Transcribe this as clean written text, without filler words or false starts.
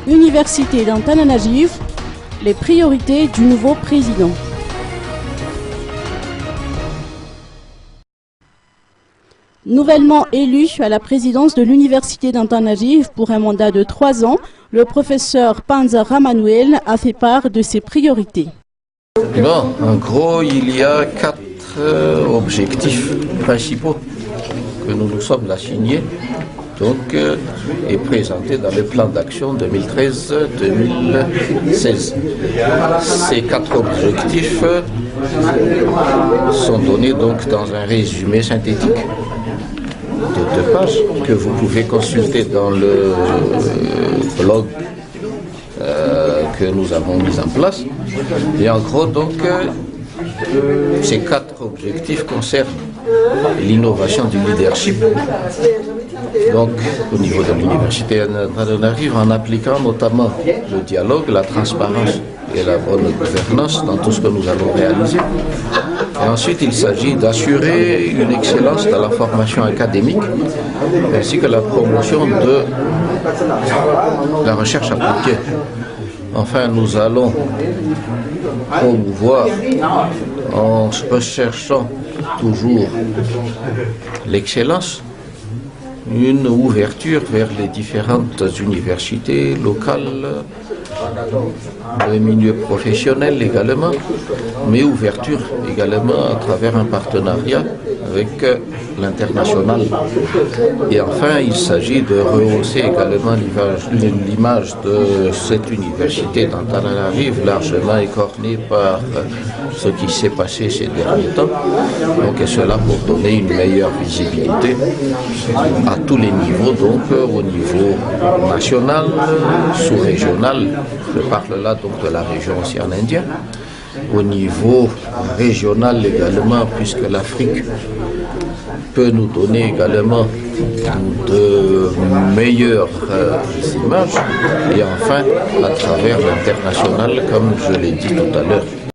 Université d'Antananarivo, les priorités du nouveau président. Nouvellement élu à la présidence de l'Université d'Antananarivo pour un mandat de 3 ans, le professeur Panza Ramanuel a fait part de ses priorités. Bon, en gros, il y a 4 objectifs principaux que nous nous sommes assignés et présentés dans le plan d'action 2013-2016. Ces 4 objectifs sont donnés donc dans un résumé synthétique de 2 pages que vous pouvez consulter dans le blog que nous avons mis en place. Et en gros, donc, ces 4 objectifs concernent l'innovation du leadership, donc au niveau de l'université d'Antananarivo, en appliquant notamment le dialogue, la transparence et la bonne gouvernance dans tout ce que nous allons réaliser. Et ensuite, il s'agit d'assurer une excellence dans la formation académique ainsi que la promotion de la recherche appliquée. Enfin, nous allons promouvoir, en recherchant toujours l'excellence, une ouverture vers les différentes universités locales, le milieu professionnel également, mais ouverture également à travers un partenariat avec l'international. Et enfin, il s'agit de rehausser également l'image de cette université d'Antananarivo, largement écornée par ce qui s'est passé ces derniers temps. Donc, et cela pour donner une meilleure visibilité à tous les niveaux, donc au niveau national, sous-régional, je parle là donc de la région Océan Indien, au niveau régional également, puisque l'Afrique peut nous donner également de meilleures images, et enfin à travers l'international, comme je l'ai dit tout à l'heure.